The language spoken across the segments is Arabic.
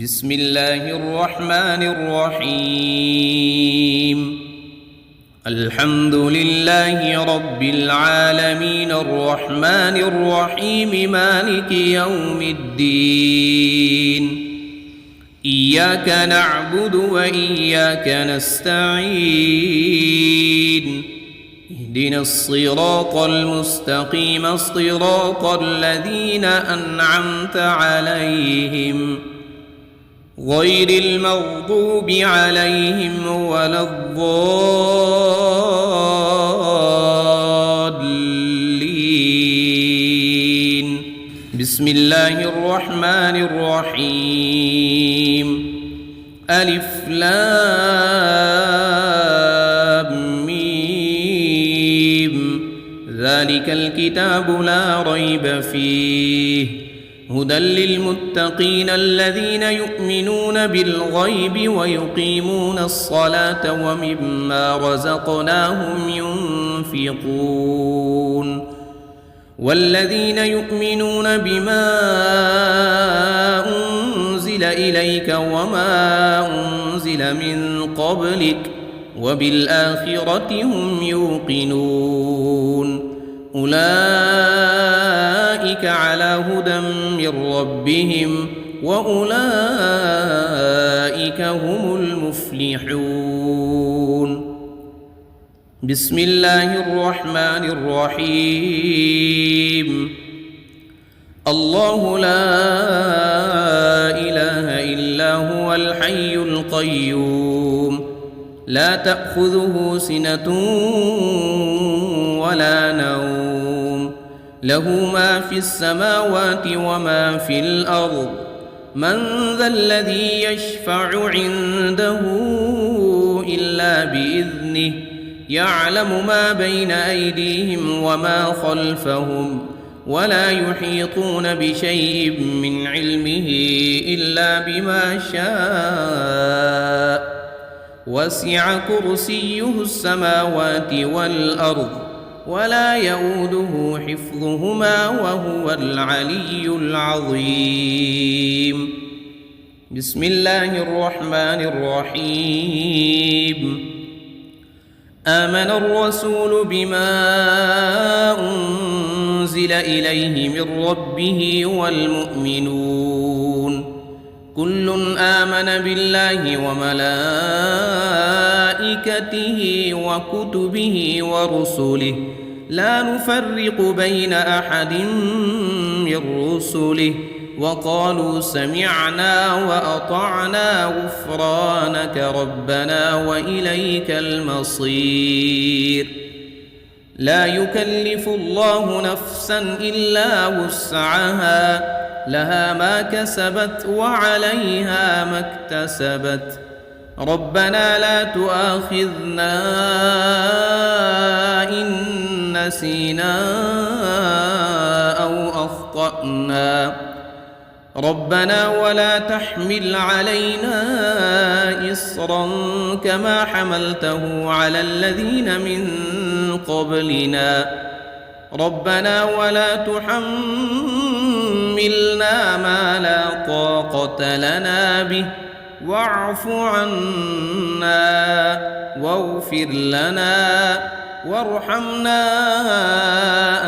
بسم الله الرحمن الرحيم. الحمد لله رب العالمين الرحمن الرحيم مالك يوم الدين. إياك نعبد وإياك نستعين. اهدنا الصراط المستقيم صراط الذين أنعمت عليهم غير المغضوب عليهم ولا الضالين. بسم الله الرحمن الرحيم. ألف لام ميم. ذلك الكتاب لا ريب فيه هدى للمتقين الذين يؤمنون بالغيب ويقيمون الصلاة ومما رزقناهم ينفقون. والذين يؤمنون بما أنزل إليك وما أنزل من قبلك وبالآخرة هم يوقنون. أولئك على هدى من ربهم وأولئك هم المفلحون. بسم الله الرحمن الرحيم. الله لا إله إلا هو الحي القيوم لا تأخذه سنة ولا نوم له ما في السماوات وما في الأرض. من ذا الذي يشفع عنده إلا بإذنه يعلم ما بين أيديهم وما خلفهم ولا يحيطون بشيء من علمه إلا بما شاء. وسع كرسيه السماوات والأرض ولا يؤوده حفظهما وهو العلي العظيم. بسم الله الرحمن الرحيم. آمن الرسول بما أنزل إليه من ربه والمؤمنون كل آمن بالله وملائكته وكتبه ورسله لا نفرق بين أحد من رسله وقالوا سمعنا وأطعنا غفرانك ربنا وإليك المصير. لا يكلف الله نفسا إلا وسعها لها ما كسبت وعليها ما اكتسبت. ربنا لا تؤاخذنا إن نسينا أو أخطأنا ربنا ولا تحمل علينا إصرا كما حملته على الذين من قبلنا ربنا ولا تحملنا ما لا طاقة لنا به واعف عنا واغفر لنا وارحمنا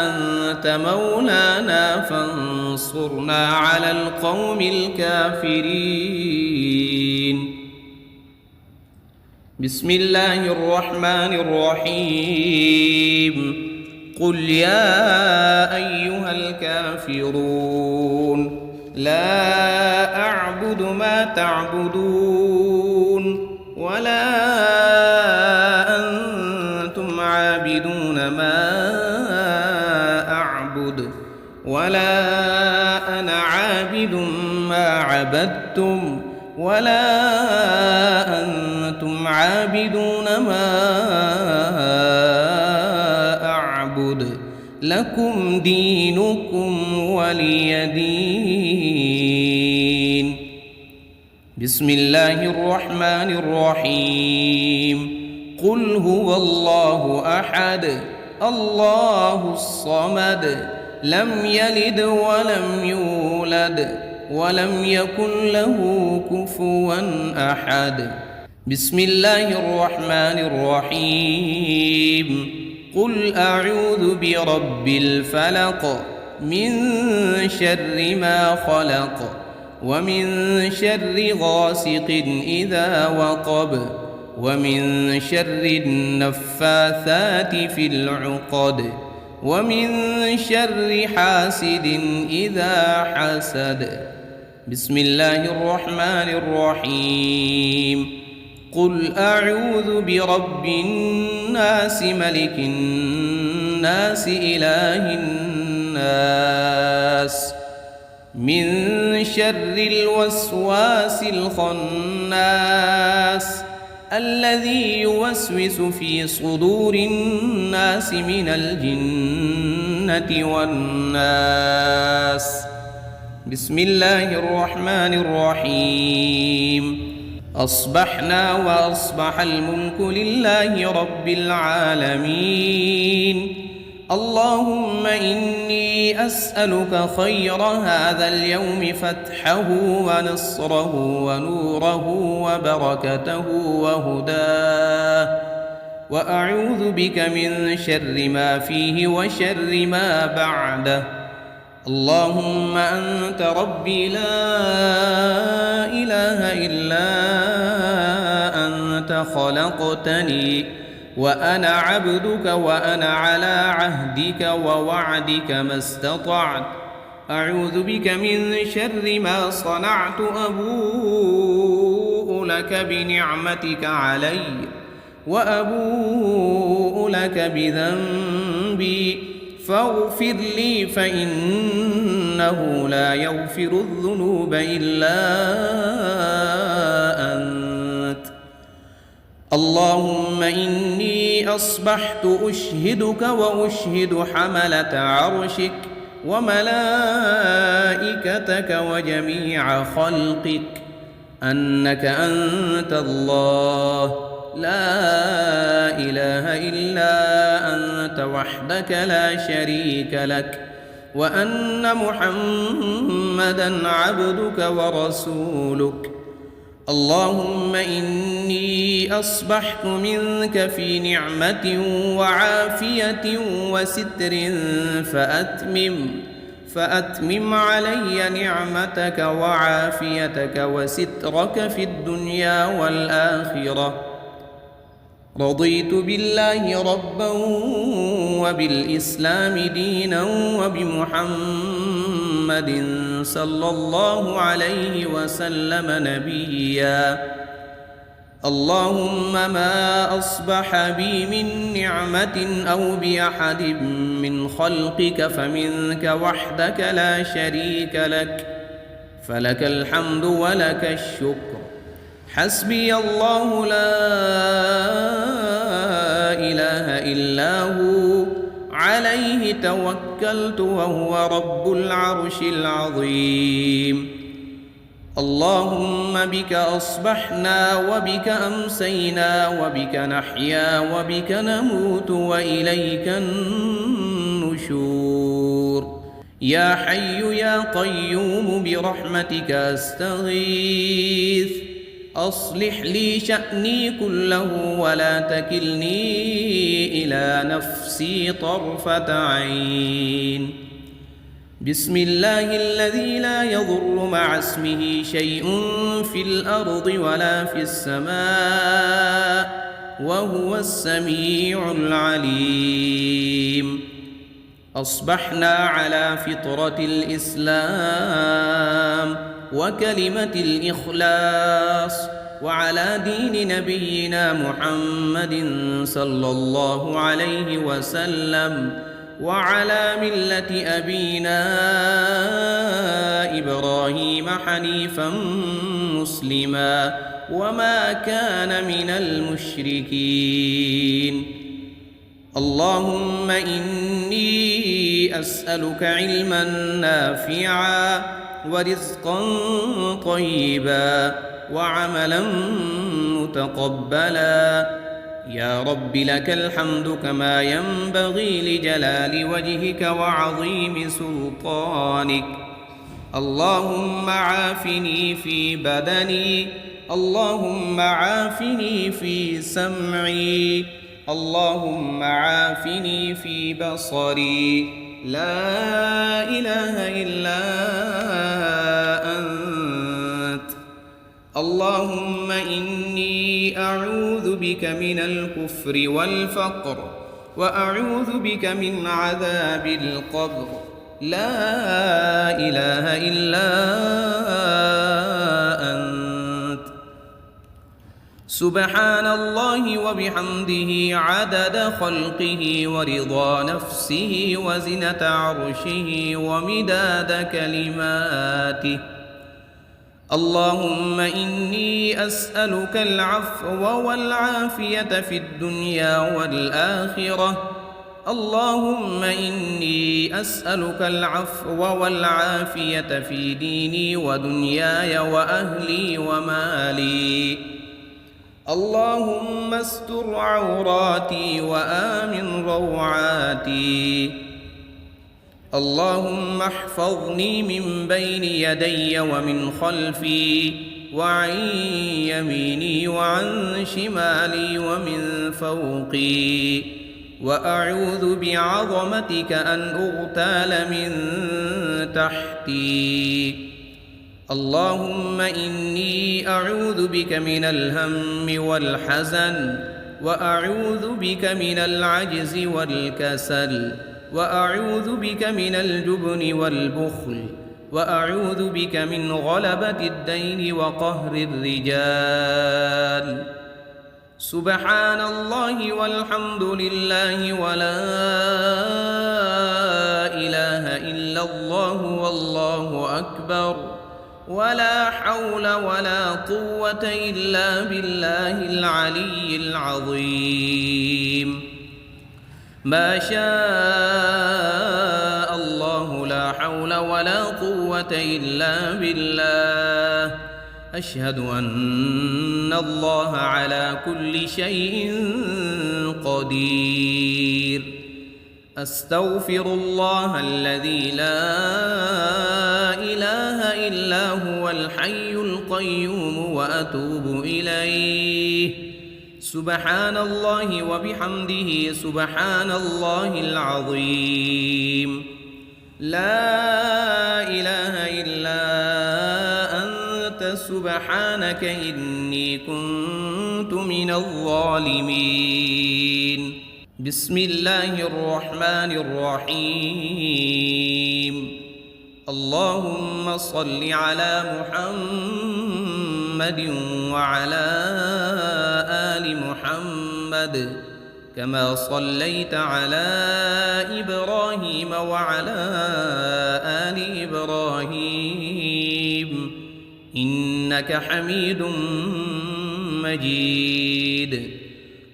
أنت مولانا فانصرنا على القوم الكافرين. بسم الله الرحمن الرحيم. قل يا أيها الكافرون لا أعبد ما تعبدون ولا أنتم عابدون ما أعبد ولا أنا عابد ما عبدتم ولا أنتم عابدون ما أعبد لكم دينكم ولي دين. بسم الله الرحمن الرحيم. قل هو الله أحد الله الصمد لم يلد ولم يولد ولم يكن له كفوا أحد. بسم الله الرحمن الرحيم. قل أعوذ برب الفلق من شر ما خلق ومن شر غاسق إذا وقب ومن شر النفاثات في العقد ومن شر حاسد إذا حسد. بسم الله الرحمن الرحيم. قل أعوذ برب الناس ملك الناس إله الناس من شر الوسواس الخناس الذي يوسوس في صدور الناس من الجنة والناس. بسم الله الرحمن الرحيم. أصبحنا وأصبح الملك لله رب العالمين. اللهم إني أسألك خير هذا اليوم فتحه ونصره ونوره وبركته وهداه، وأعوذ بك من شر ما فيه وشر ما بعده. اللهم أنت ربي لا إله إلا أنت خلقتني وأنا عبدك وأنا على عهدك ووعدك ما استطعت. أعوذ بك من شر ما صنعت. أبوء لك بنعمتك علي وأبوء لك بذنبي فاغفر لي فإنه لا يغفر الذنوب إلا أنت. اللهم إني أصبحت أشهدك وأشهد حملة عرشك وملائكتك وجميع خلقك أنك أنت الله لا إله إلا أنت وحدك لا شريك لك، وأن محمدًا عبدك ورسولك. اللهم إني أصبحت منك في نعمة وعافية وستر فأتمم علي نعمتك وعافيتك وسترك في الدنيا والآخرة. رضيت بالله ربا وبالإسلام دينا وبمحمد صلى الله عليه وسلم نبيا. اللهم ما أصبح بي من نعمة أو بأحد من خلقك فمنك وحدك لا شريك لك، فلك الحمد ولك الشكر. حسبي الله لا إله إلا هو عليه توكلت وهو رب العرش العظيم. اللهم بك أصبحنا وبك أمسينا وبك نحيا وبك نموت وإليك النشور. يا حي يا قيوم برحمتك أستغيث. أصلح لي شأني كله ولا تكلني إلى نفسي طرفة عين. بسم الله الذي لا يضر مع اسمه شيء في الأرض ولا في السماء وهو السميع العليم. أصبحنا على فطرة الإسلام وكلمة الإخلاص وعلى دين نبينا محمد صلى الله عليه وسلم وعلى ملة أبينا إبراهيم حنيفا مسلما وما كان من المشركين. اللهم إني أسألك علما نافعا ورزقا طيبا وعملا متقبلا. يا رب لك الحمد كما ينبغي لجلال وجهك وعظيم سلطانك. اللهم عافني في بدني، اللهم عافني في سمعي، اللهم عافني في بصري، لا إله إلا أنت. اللهم إني أعوذ بك من الكفر والفقر، وأعوذ بك من عذاب القبر، لا إله إلا أنت. سبحان الله وبحمده عدد خلقه ورضا نفسه وزنة عرشه ومداد كلماته. اللهم إني أسألك العفو والعافية في الدنيا والآخرة. اللهم إني أسألك العفو والعافية في ديني ودنياي وأهلي ومالي. اللهم استر عوراتي وآمن روعاتي. اللهم احفظني من بين يدي ومن خلفي وعن يميني وعن شمالي ومن فوقي، وأعوذ بعظمتك أن أغتال من تحتي. اللهم إني أعوذ بك من الهم والحزن، وأعوذ بك من العجز والكسل، وأعوذ بك من الجبن والبخل، وأعوذ بك من غلبة الدين وقهر الرجال. سبحان الله والحمد لله ولا إله إلا الله والله أكبر، ولا حول ولا قوة إلا بالله العلي العظيم. ما شاء الله لا حول ولا قوة إلا بالله. أشهد أن الله على كل شيء قدير. أستغفر الله الذي لا إله إلا هو الحي القيوم وأتوب إليه. سبحان الله وبحمده سبحان الله العظيم. لا إله إلا أنت سبحانك إني كنت من الظالمين. بسم الله الرحمن الرحيم. اللهم صل على محمد وعلى آل محمد كما صليت على إبراهيم وعلى آل إبراهيم إنك حميد مجيد.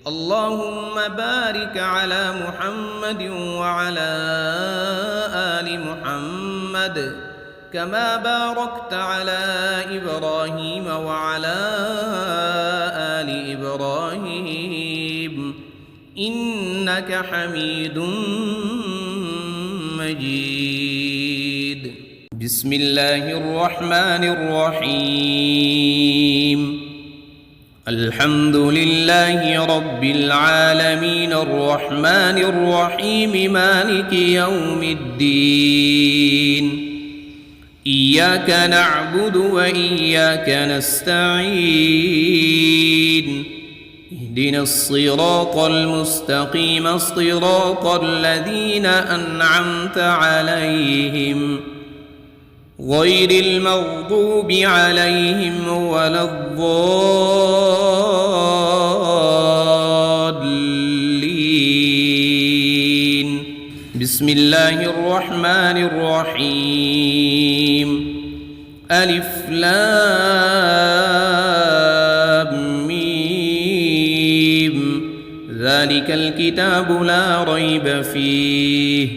اللهم بارك على محمد وعلى آل محمد كما باركت على إبراهيم وعلى آل إبراهيم إنك حميد مجيد. بسم الله الرحمن الرحيم. الحمد لله رب العالمين الرحمن الرحيم مالك يوم الدين. إياك نعبد وإياك نستعين. اهدنا الصراط المستقيم صراط الذين أنعمت عليهم غير المغضوب عليهم ولا الضالين. بسم الله الرحمن الرحيم. ألف لام ميم. ذلك الكتاب لا ريب فيه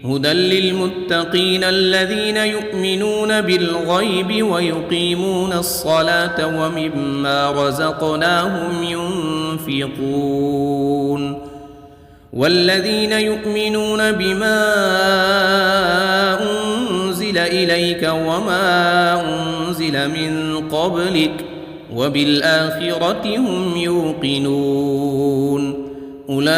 هدى للمتقين الذين يؤمنون بالغيب ويقيمون الصلاة ومما رزقناهم ينفقون. والذين يؤمنون بما أنزل أنزل إليك وما أنزل من قبلك وبالآخرة هم يوقنون أولئك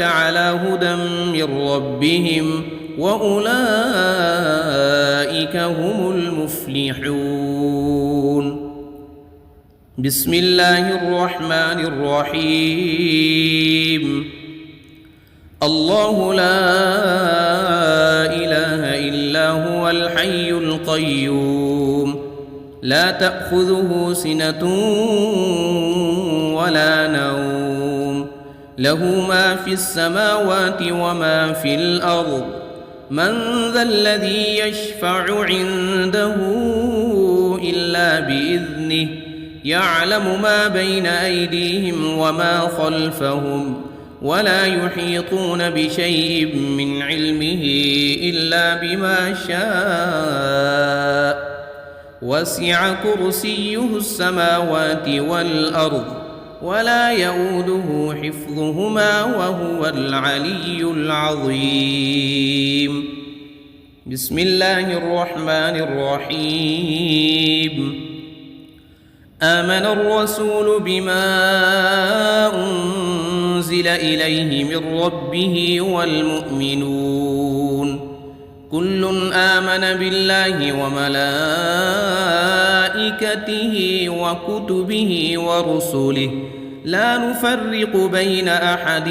على هدى من ربهم وأولئك هم المفلحون بسم الله الرحمن الرحيم الله لا إله إلا هو الحي القيوم لا تأخذه سنة ولا نوم له ما في السماوات وما في الأرض من ذا الذي يشفع عنده إلا بإذنه يعلم ما بين أيديهم وما خلفهم ولا يحيطون بشيء من علمه إلا بما شاء وسع كرسيه السماوات والأرض ولا يؤوده حفظهما وهو العلي العظيم بسم الله الرحمن الرحيم آمن الرسول بما أنزل إليه من ربه والمؤمنون كل آمن بالله وملائكته وكتبه ورسله لا نفرق بين أحد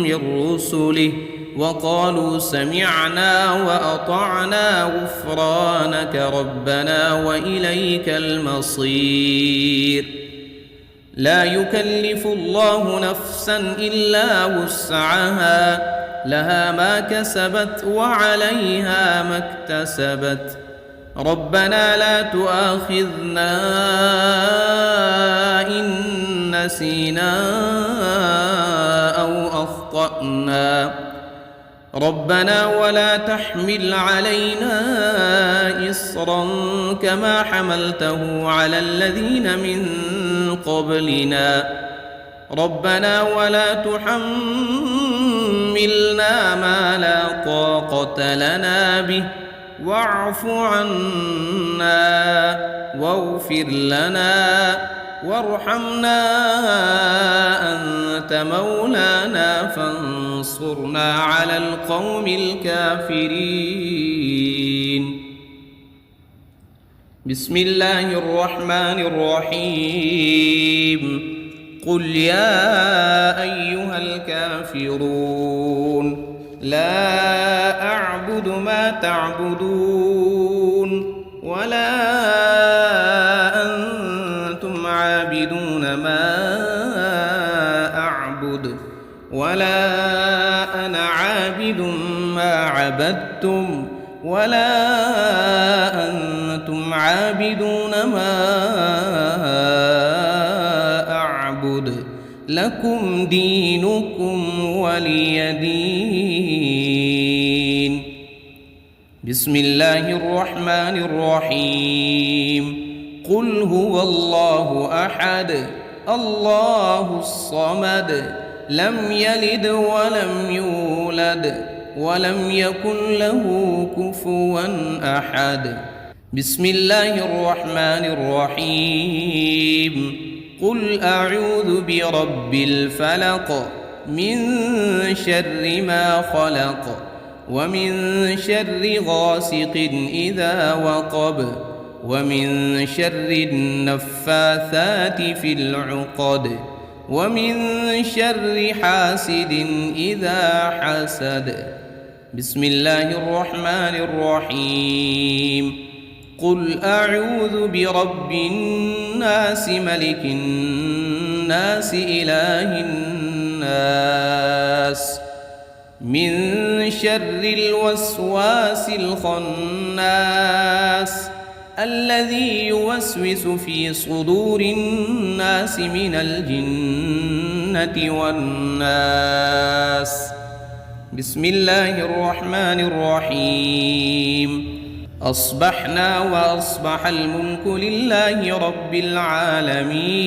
من رسله وقالوا سمعنا وأطعنا غفرانك ربنا وإليك المصير لا يكلف الله نفسا إلا وسعها لها ما كسبت وعليها ما اكتسبت ربنا لا تؤاخذنا إن نسينا أو أخطأنا ربنا ولا تحمل علينا إصرا كما حملته على الذين من قبلنا ربنا ولا تحملنا ما لا طاقة لنا به واعف عنا واغفر لنا وارحمنا أنت مولانا فانصرنا على القوم الكافرين بسم الله الرحمن الرحيم قل يا أيها الكافرون لا أعبد ما تعبدون ولا أنتم عابدون ما أعبد ولا أنا عابد ما عبدتم ولا أنتم عابدون ما أعبد لكم دينكم ولي دين بسم الله الرحمن الرحيم قل هو الله أحد الله الصمد لم يلد ولم يولد ولم يكن له كفوا أحد بسم الله الرحمن الرحيم قل أعوذ برب الفلق من شر ما خلق ومن شر غاسق إذا وقب ومن شر النفاثات في العقد ومن شر حاسد إذا حسد بسم الله الرحمن الرحيم قل أعوذ برب الناس ملك الناس إله الناس من شر الوسواس الخناس الذي يوسوس في صدور الناس من الجنة والناس بسم الله الرحمن الرحيم أصبحنا وأصبح الملك لله رب العالمين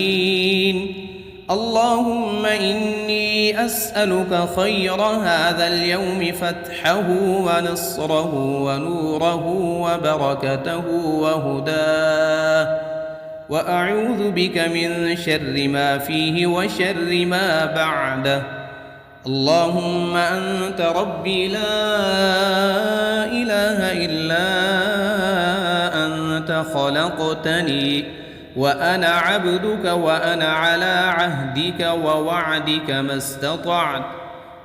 اللهم إني أسألك خير هذا اليوم فتحه ونصره ونوره وبركته وهداه، وأعوذ بك من شر ما فيه وشر ما بعده. اللهم أنت ربي لا إله إلا أنت خلقتني وأنا عبدك وأنا على عهدك ووعدك ما استطعت.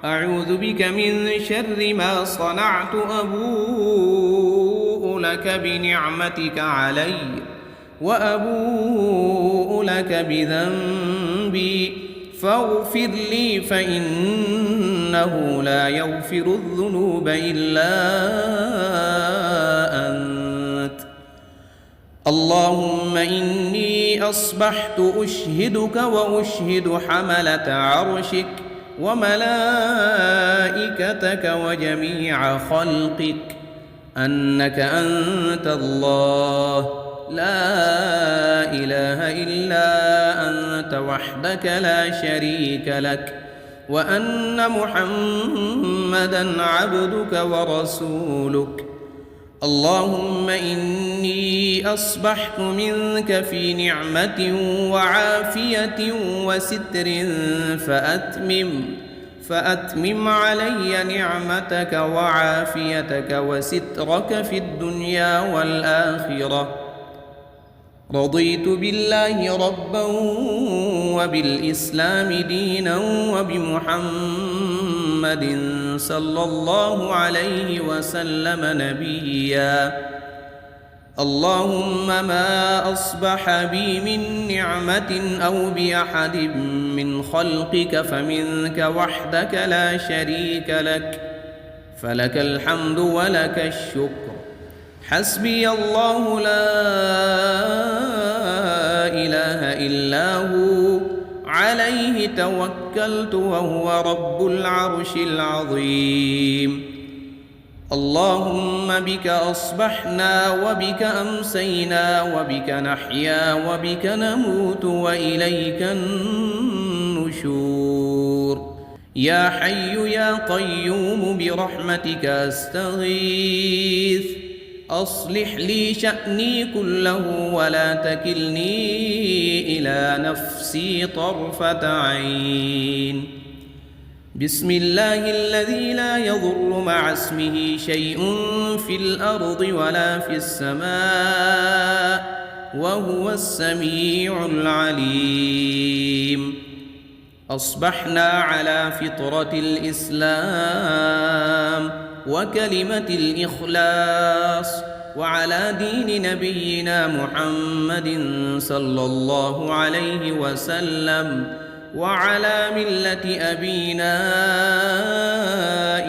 أعوذ بك من شر ما صنعت، أبوء لك بنعمتك علي وأبوء لك بذنبي فاغفر لي فإنه لا يغفر الذنوب إلا أنت. اللهم إني أصبحت أشهدك وأشهد حملة عرشك وملائكتك وجميع خلقك أنك أنت الله لا إله إلا أنت وحدك لا شريك لك، وأن محمدًا عبدك ورسولك. اللهم إني أصبحت منك في نعمة وعافية وستر فأتمم علي نعمتك وعافيتك وسترك في الدنيا والآخرة. رضيت بالله ربا وبالإسلام دينا وبمحمد صلى الله عليه وسلم نبيا. اللهم ما أصبح بي من نعمة أو بأحد من خلقك فمنك وحدك لا شريك لك، فلك الحمد ولك الشكر. حسبي الله لا إله إلا هو عليه توكلت وهو رب العرش العظيم. اللهم بك أصبحنا وبك أمسينا وبك نحيا وبك نموت وإليك النشور. يا حي يا قيوم برحمتك أستغيث، أصلح لي شأني كله ولا تكلني إلى نفسي طرفة عين. بسم الله الذي لا يضر مع اسمه شيء في الأرض ولا في السماء وهو السميع العليم. أصبحنا على فطرة الإسلام وكلمة الإخلاص وعلى دين نبينا محمد صلى الله عليه وسلم وعلى ملة أبينا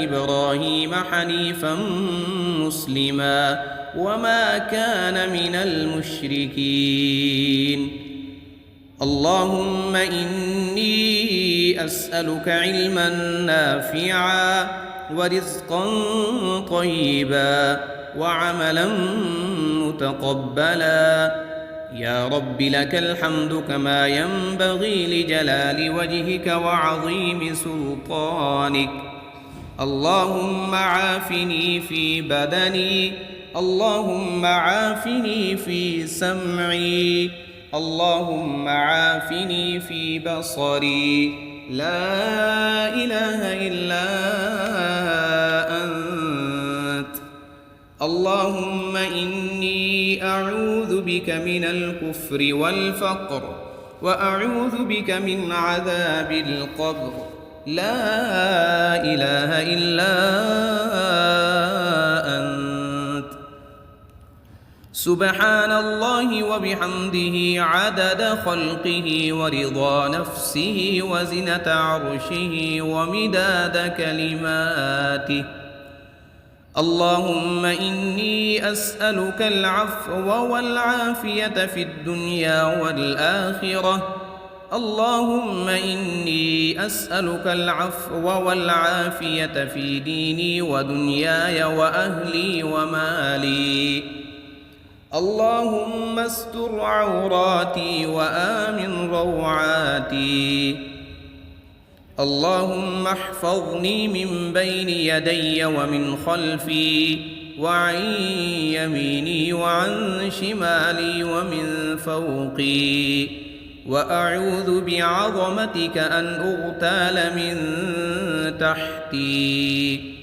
إبراهيم حنيفا مسلما وما كان من المشركين. اللهم إني أسألك علما نافعا ورزقا طيبا وعملا متقبلا. يا رب لك الحمد كما ينبغي لجلال وجهك وعظيم سلطانك. اللهم عافني في بدني، اللهم عافني في سمعي، اللهم عافني في بصري. لا إله إلا أنت. اللهم إني أعوذ بك من الكفر والفقر وأعوذ بك من عذاب القبر. لا إله إلا أنت. سبحان الله وبحمده عدد خلقه ورضا نفسه وزنة عرشه ومداد كلماته. اللهم إني أسألك العفو والعافية في الدنيا والآخرة. اللهم إني أسألك العفو والعافية في ديني ودنياي وأهلي ومالي. اللهم استر عوراتي وآمن روعاتي. اللهم احفظني من بين يدي ومن خلفي وعن يميني وعن شمالي ومن فوقي، وأعوذ بعظمتك أن أغتال من تحتي.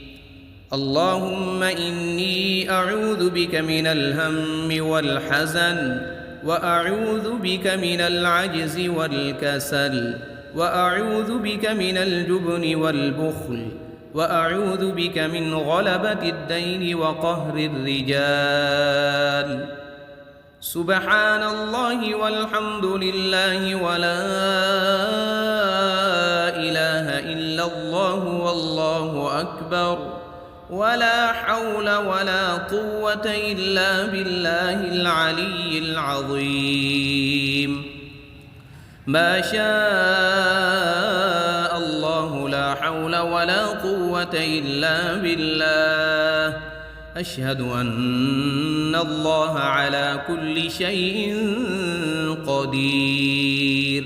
اللهم إني أعوذ بك من الهم والحزن، وأعوذ بك من العجز والكسل، وأعوذ بك من الجبن والبخل، وأعوذ بك من غلبة الدين وقهر الرجال. سبحان الله والحمد لله ولا إله إلا الله والله أكبر، ولا حول ولا قوة إلا بالله العلي العظيم. ما شاء الله لا حول ولا قوة إلا بالله. أشهد أن الله على كل شيء قدير.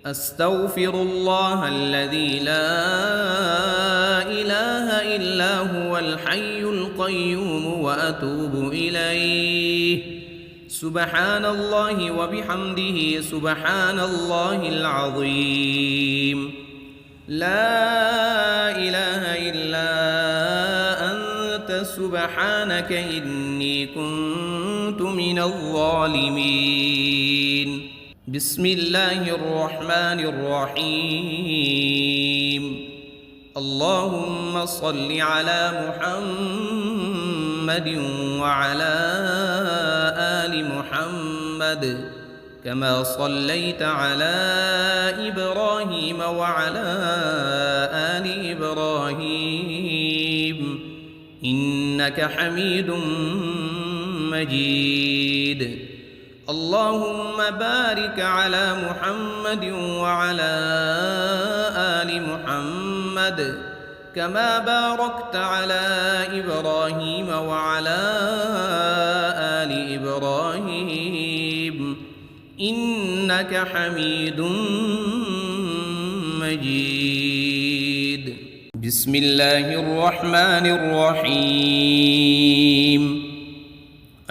أستغفر الله الذي لا إله إلا هو الحي القيوم وأتوب إليه. سبحان الله وبحمده سبحان الله العظيم. لا إله إلا أنت سبحانك إني كنت من الظالمين. بسم الله الرحمن الرحيم. اللهم صل على محمد وعلى آل محمد كما صليت على إبراهيم وعلى آل إبراهيم إنك حميد مجيد. اللهم بارك على محمد وعلى آل محمد كما باركت على إبراهيم وعلى آل إبراهيم إنك حميد مجيد. بسم الله الرحمن الرحيم.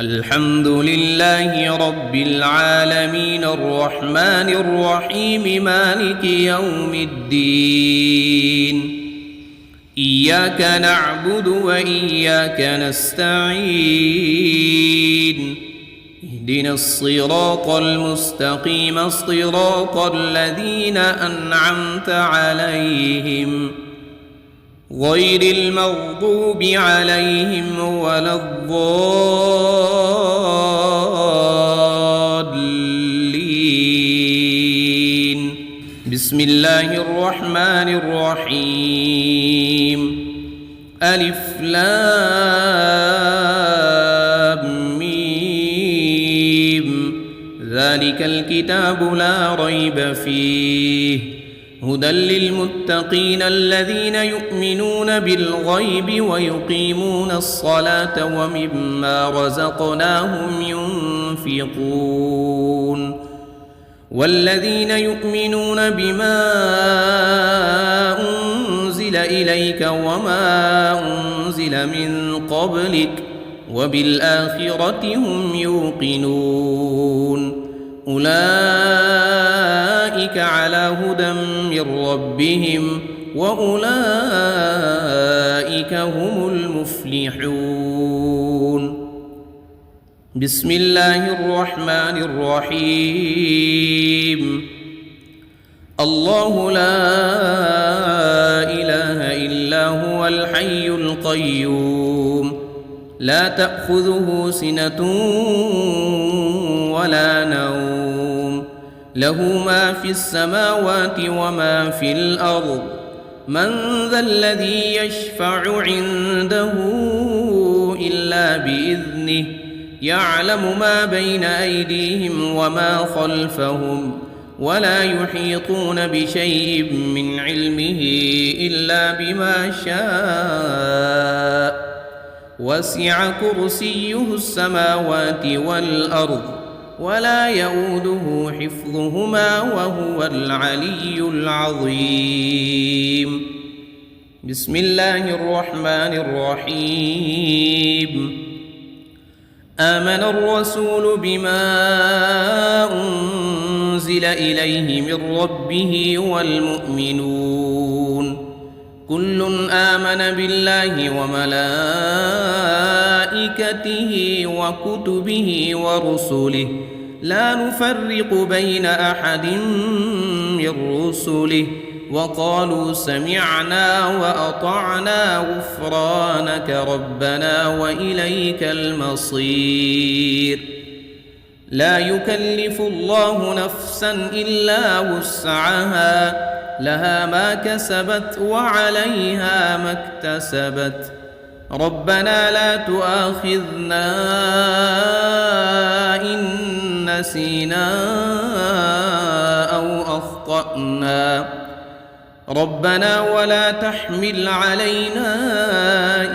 الحمد لله رب العالمين الرحمن الرحيم مالك يوم الدين. إياك نعبد وإياك نستعين. اهدنا الصراط المستقيم صراط الذين أنعمت عليهم غير المغضوب عليهم ولا الضالين. بسم الله الرحمن الرحيم. ألف لام ميم. ذلك الكتاب لا ريب فيه هدى للمتقين الذين يؤمنون بالغيب ويقيمون الصلاة ومما رزقناهم ينفقون. والذين يؤمنون بما أنزل إليك وما أنزل من قبلك وبالآخرة هم يوقنون. أولئك على هدى من ربهم وأولئك هم المفلحون. بسم الله الرحمن الرحيم. الله لا إله إلا هو الحي القيوم لا تأخذه سنة ولا نوم له ما في السماوات وما في الأرض. من ذا الذي يشفع عنده إلا بإذنه يعلم ما بين أيديهم وما خلفهم ولا يحيطون بشيء من علمه إلا بما شاء وسع كرسيه السماوات والأرض ولا يؤوده حفظهما وهو العلي العظيم. بسم الله الرحمن الرحيم. آمن الرسول بما أنزل إليه من ربه والمؤمنون كل آمن بالله وملائكته وكتبه ورسله لا نفرق بين أحد من رسله وقالوا سمعنا وأطعنا غفرانك ربنا وإليك المصير. لا يكلف الله نفسا إلا وسعها لها ما كسبت وعليها ما اكتسبت ربنا لا تؤاخذنا إن نسينا أو أخطأنا ربنا ولا تحمل علينا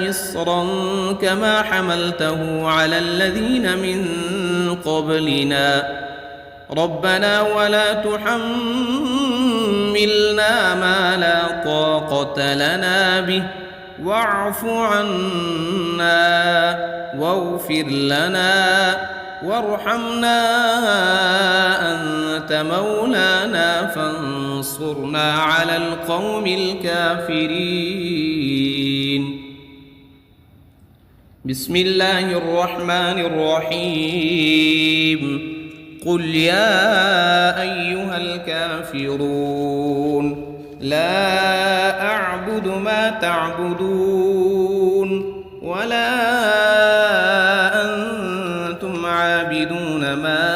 إصرا كما حملته على الذين من قبلنا ربنا ولا تحملنا ما لا طاقة لنا به واعف عنا واغفر لنا وارحمنا أنت مولانا فانصرنا على القوم الكافرين. بسم الله الرحمن الرحيم. قل يا أيها الكافرون لا أعبد ما تعبدون ولا أنتم عابدون ما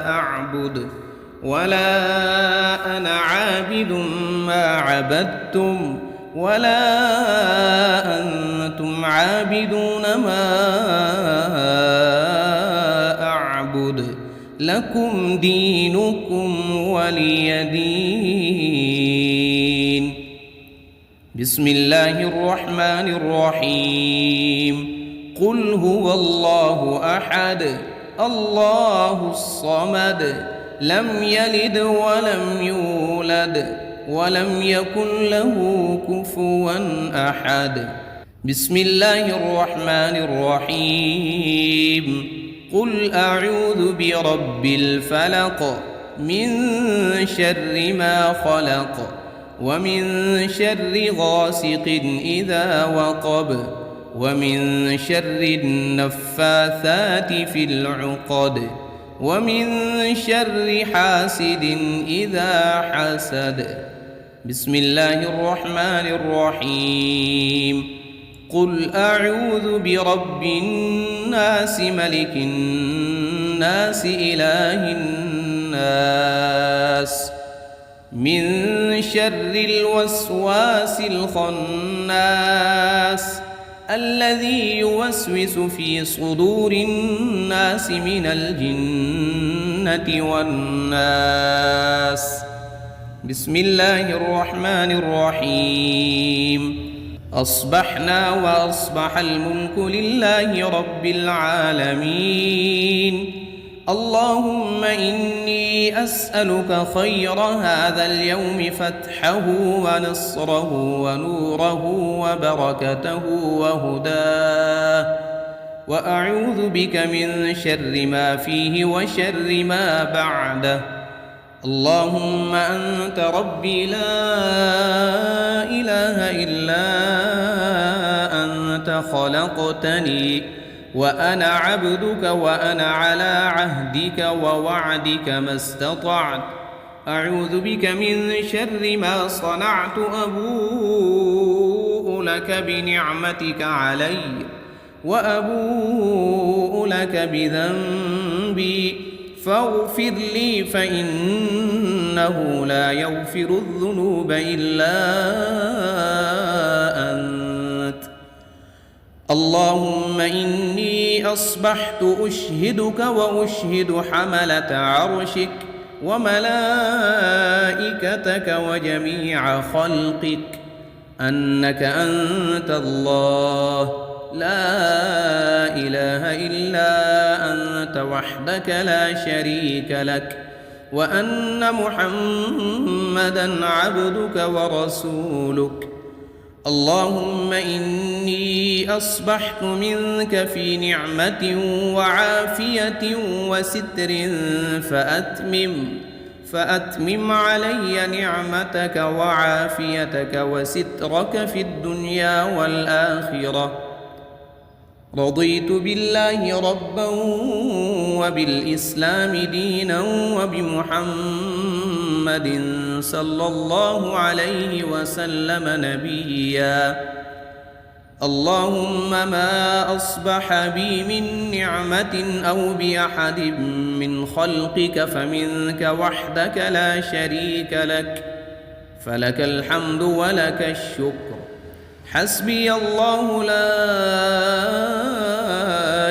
أعبد ولا أنا عابد ما عبدتم ولا أنتم عابدون ما أعبد لكم دينكم ولي دين. بسم الله الرحمن الرحيم. قل هو الله أحد الله الصمد لم يلد ولم يولد ولم يكن له كفوا أحد. بسم الله الرحمن الرحيم. قل أعوذ برب الفلق من شر ما خلق ومن شر غاسق إذا وقب ومن شر النفاثات في العقد ومن شر حاسد إذا حسد. بسم الله الرحمن الرحيم. قل أعوذ برب الناس ملك الناس إله الناس من شر الوسواس الخناس الذي يوسوس في صدور الناس من الجنة والناس. بسم الله الرحمن الرحيم. أصبحنا وأصبح الملك لله رب العالمين. اللهم إني أسألك خير هذا اليوم فتحه ونصره ونوره وبركته وهداه وأعوذ بك من شر ما فيه وشر ما بعده. اللهم أنت ربي لا إله إلا أنت خلقتني وأنا عبدك وأنا على عهدك ووعدك ما استطعت. أعوذ بك من شر ما صنعت أبوء لك بنعمتك علي وأبوء لك بذنبي فاغفر لي فإنه لا يغفر الذنوب إلا أنت. اللهم إني أصبحت أشهدك وأشهد حملة عرشك وملائكتك وجميع خلقك أنك أنت الله لا إله إلا أنت وحدك لا شريك لك وأن محمدًا عبدك ورسولك. اللهم إني أصبحت منك في نعمة وعافية وستر فأتمم علي نعمتك وعافيتك وسترك في الدنيا والآخرة. رضيت بالله ربا وبالإسلام دينا وبمحمد صلى الله عليه وسلم نبيا. اللهم ما أصبح بي من نعمة أو بأحد من خلقك فمنك وحدك لا شريك لك، فلك الحمد ولك الشكر. حسبي الله لا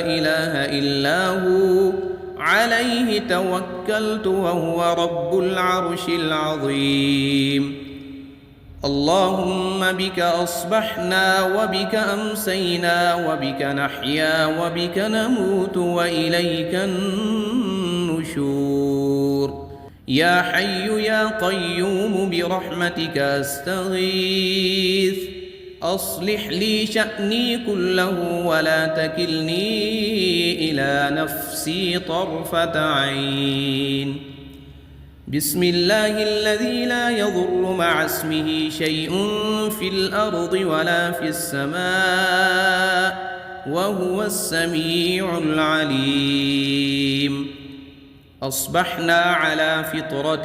إله إلا هو عليه توكلت وهو رب العرش العظيم. اللهم بك أصبحنا وبك أمسينا وبك نحيا وبك نموت وإليك النشور. يا حي يا قيوم برحمتك أستغيث، أصلح لي شأني كله ولا تكلني إلى نفسي طرفة عين. بسم الله الذي لا يضر مع اسمه شيء في الأرض ولا في السماء وهو السميع العليم. أصبحنا على فطرة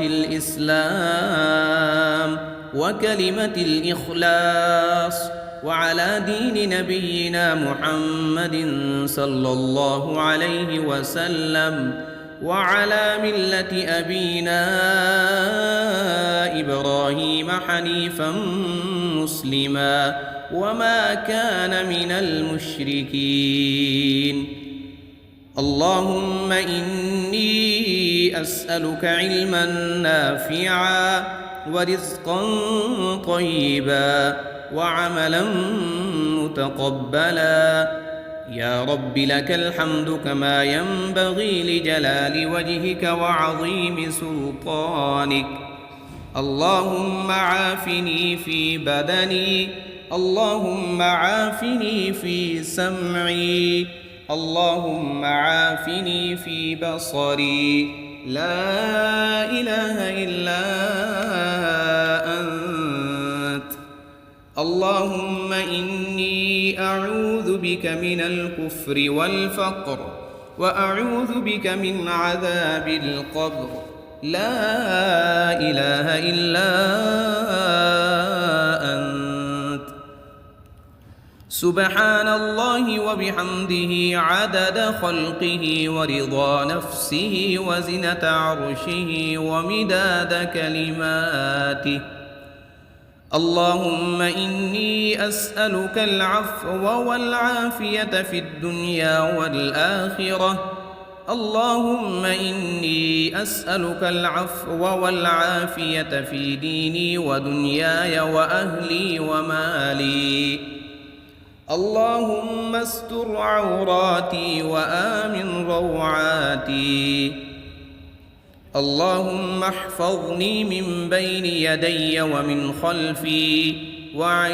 الإسلام وكلمة الإخلاص وعلى دين نبينا محمد صلى الله عليه وسلم وعلى ملة أبينا إبراهيم حنيفا مسلما وما كان من المشركين. اللهم إني أسألك علما نافعا ورزقا طيبا وعملا متقبلا. يا رب لك الحمد كما ينبغي لجلال وجهك وعظيم سلطانك. اللهم عافني في بدني، اللهم عافني في سمعي، اللهم عافني في بصري. لا إله إلا أنت. اللهم إني أعوذ بك من الكفر والفقر وأعوذ بك من عذاب القبر. لا إله إلا أنت. سبحان الله وبحمده عدد خلقه ورضا نفسه وزنة عرشه ومداد كلماته. اللهم إني أسألك العفو والعافية في الدنيا والآخرة. اللهم إني أسألك العفو والعافية في ديني ودنياي وأهلي ومالي. اللهم استر عوراتي وآمن روعاتي. اللهم احفظني من بين يدي ومن خلفي وعن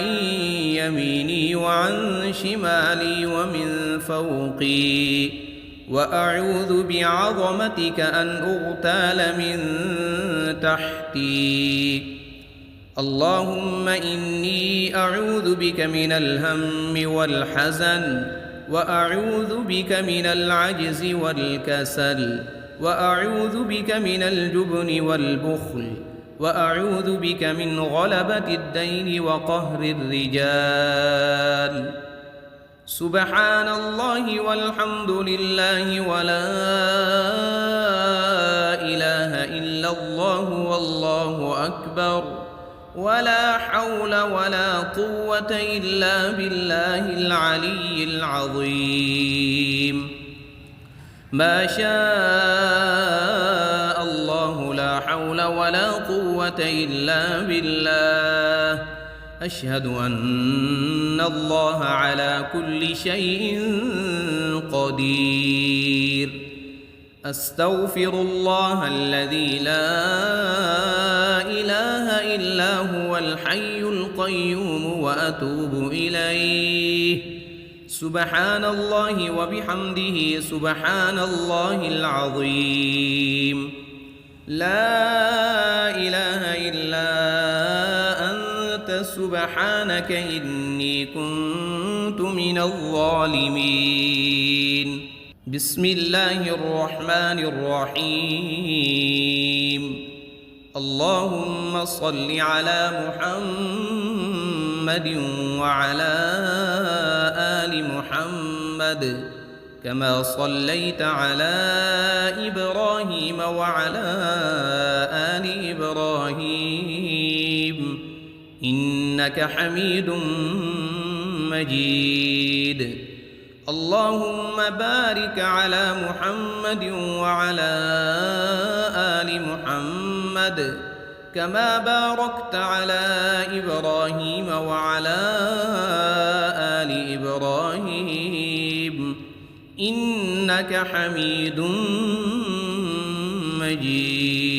يميني وعن شمالي ومن فوقي، وأعوذ بعظمتك أن أغتال من تحتي. اللهم إني أعوذ بك من الهم والحزن، وأعوذ بك من العجز والكسل، وأعوذ بك من الجبن والبخل، وأعوذ بك من غلبة الدين وقهر الرجال. سبحان الله والحمد لله ولا إله إلا الله والله أكبر، ولا حول ولا قوة إلا بالله العلي العظيم. ما شاء الله لا حول ولا قوة إلا بالله. أشهد أن الله على كل شيء قدير. أستغفر الله الذي لا إله إلا هو الحي القيوم وأتوب إليه. سبحان الله وبحمده سبحان الله العظيم. لا إله إلا أنت سبحانك إني كنت من الظالمين. بسم الله الرحمن الرحيم. اللهم صل على محمد وعلى آل محمد كما صليت على إبراهيم وعلى آل إبراهيم إنك حميد مجيد. اللهم بارك على محمد وعلى آل محمد كما باركت على إبراهيم وعلى آل إبراهيم إنك حميد مجيد.